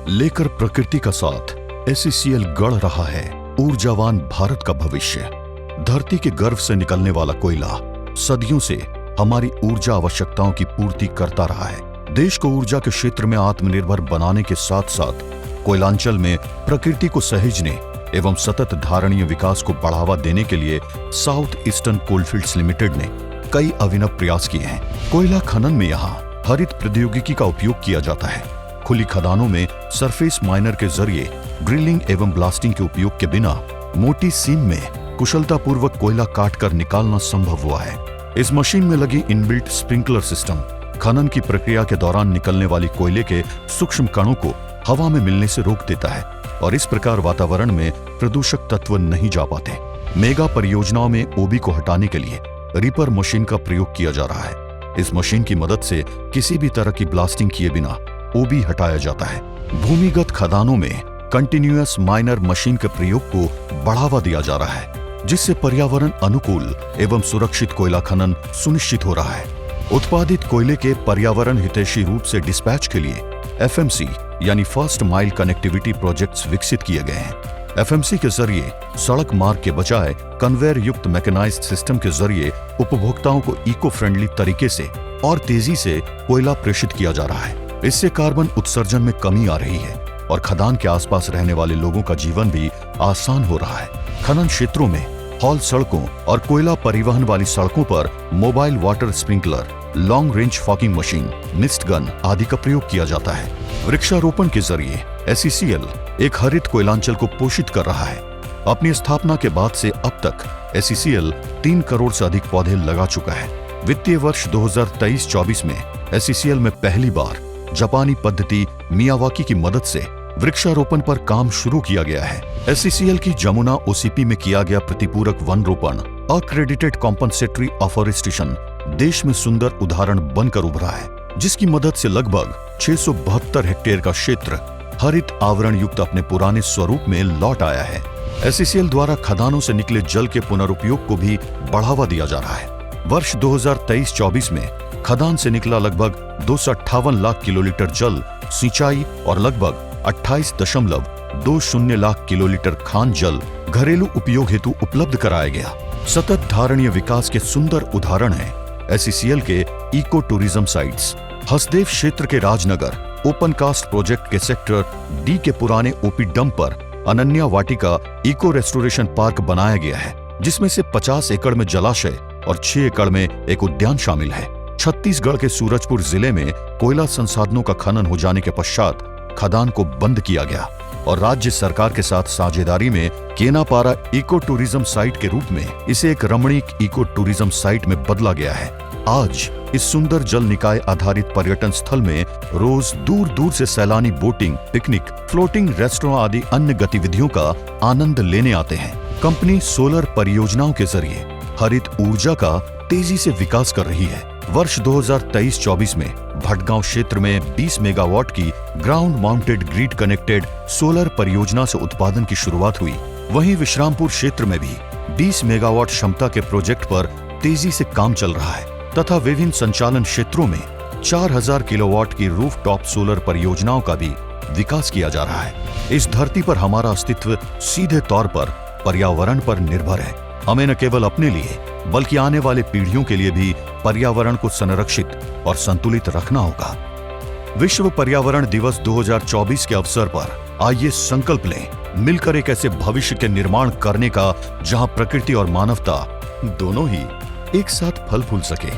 लेकर प्रकृति का साथ एसईसीएल गढ़ रहा है ऊर्जावान भारत का भविष्य। धरती के गर्भ से निकलने वाला कोयला सदियों से हमारी ऊर्जा आवश्यकताओं की पूर्ति करता रहा है। देश को ऊर्जा के क्षेत्र में आत्मनिर्भर बनाने के साथ साथ कोयलांचल में प्रकृति को सहेजने एवं सतत धारणीय विकास को बढ़ावा देने के लिए साउथ ईस्टर्न कोलफील्ड्स लिमिटेड ने कई अभिनव प्रयास किए हैं। कोयला खनन में यहाँ हरित प्रौद्योगिकी का उपयोग किया जाता है। खुली खदानों में सरफेस माइनर के जरिए ड्रिलिंग एवं ब्लास्टिंग के उपयोग के बिना मोटी सीम में कुशलतापूर्वक कोयला काटकर निकालना संभव हुआ है। इस मशीन में लगी इनबिल्ट स्प्रिंकलर सिस्टम खनन की प्रक्रिया के दौरान निकलने वाली कोयले के सूक्ष्म कणों को हवा में मिलने से रोक देता है और इस प्रकार वातावरण में प्रदूषक तत्व नहीं जा पाते। मेगा परियोजनाओं में ओबी को हटाने के लिए रीपर मशीन का प्रयोग किया जा रहा है। इस मशीन की मदद से किसी भी तरह की ब्लास्टिंग किए बिना ओबी हटाया जाता है। भूमिगत खदानों में कंटिन्यूअस माइनर मशीन के प्रयोग को बढ़ावा दिया जा रहा है, जिससे पर्यावरण अनुकूल एवं सुरक्षित कोयला खनन सुनिश्चित हो रहा है। उत्पादित कोयले के पर्यावरण हितैषी रूप से डिस्पैच के लिए एफएमसी यानी फर्स्ट माइल कनेक्टिविटी प्रोजेक्ट्स विकसित किए गए हैं। एफएमसी के जरिए सड़क मार्ग के बजाय कन्वेयर युक्त मैकेनाइज्ड सिस्टम के जरिए उपभोक्ताओं को इको फ्रेंडली तरीके से और तेजी से कोयला प्रेषित किया जा रहा है। इससे कार्बन उत्सर्जन में कमी आ रही है और खदान के आसपास रहने वाले लोगों का जीवन भी आसान हो रहा है। खनन क्षेत्रों में हॉल सड़कों और कोयला परिवहन वाली सड़कों पर mobile water sprinkler, long range fogging machine, mist gun आदि का प्रयोग किया जाता है। वृक्षारोपण के जरिए एसईसीएल एक हरित कोयलांचल को पोषित कर रहा है। अपनी स्थापना के बाद से अब तक एसईसीएल 3 करोड़ से अधिक पौधे लगा चुका है। वित्तीय वर्ष 2023-24 में एसईसीएल में पहली बार जापानी पद्धति मियावाकी की मदद से वृक्षारोपण पर काम शुरू किया गया है। एसईसीएल की जमुना ओसीपी में किया गया प्रतिपूरक वन रोपण अक्रेडिटेड कॉम्पनसेटरी अफॉरेस्टेशन देश में सुंदर उदाहरण बनकर उभरा है, जिसकी मदद से लगभग 672 हेक्टेयर का क्षेत्र हरित आवरण युक्त अपने पुराने स्वरूप में लौट आया है। एसईसीएल द्वारा खदानों से निकले जल के पुनरुपयोग को भी बढ़ावा दिया जा रहा है। वर्ष 2023-24 में खदान से निकला लगभग 258 लाख किलोलीटर जल सिंचाई और लगभग 28.20 लाख किलोलीटर खान जल घरेलू उपयोग हेतु उपलब्ध कराया गया। सतत धारणीय विकास के सुंदर उदाहरण हैं एसईसीएल के इको टूरिज्म साइट्स। हसदेव क्षेत्र के राजनगर ओपन कास्ट प्रोजेक्ट के सेक्टर डी के पुराने ओपी डंप पर अनन्या वाटिका इको रेस्टोरेशन पार्क बनाया गया है, जिसमें से 50 एकड़ में जलाशय और 6 एकड़ में एक उद्यान शामिल है। छत्तीसगढ़ के सूरजपुर जिले में कोयला संसाधनों का खनन हो जाने के पश्चात खदान को बंद किया गया और राज्य सरकार के साथ साझेदारी में केनापारा इको टूरिज्म साइट के रूप में इसे एक रमणीक इको टूरिज्म साइट में बदला गया है। आज इस सुंदर जल निकाय आधारित पर्यटन स्थल में रोज दूर दूर से सैलानी बोटिंग, पिकनिक, फ्लोटिंग रेस्टोरेंट आदि अन्य गतिविधियों का आनंद लेने आते हैं। कंपनी सोलर परियोजनाओं के जरिए हरित ऊर्जा का तेजी से विकास कर रही है। वर्ष 2023-24 में भटगांव क्षेत्र में 20 मेगावाट की ground mounted grid connected solar परियोजना से उत्पादन की शुरुआत हुई। वहीं विश्रामपुर क्षेत्र में भी 20 मेगावाट क्षमता के प्रोजेक्ट पर तेजी से काम चल रहा है तथा विभिन्न संचालन क्षेत्रों में 4000 किलोवाट की रूफटॉप सोलर परियोजनाओं का भी विकास किया जा रहा है। इस धरती पर हमारा अस्तित्व सीधे तौर पर पर्यावरण पर निर्भर है। हमें न केवल अपने लिए बल्कि आने वाले पीढ़ियों के लिए भी पर्यावरण को संरक्षित और संतुलित रखना होगा। विश्व पर्यावरण दिवस 2024 के अवसर पर आइए संकल्प लें, मिलकर एक ऐसे भविष्य के निर्माण करने का जहां प्रकृति और मानवता दोनों ही एक साथ फल फूल सके।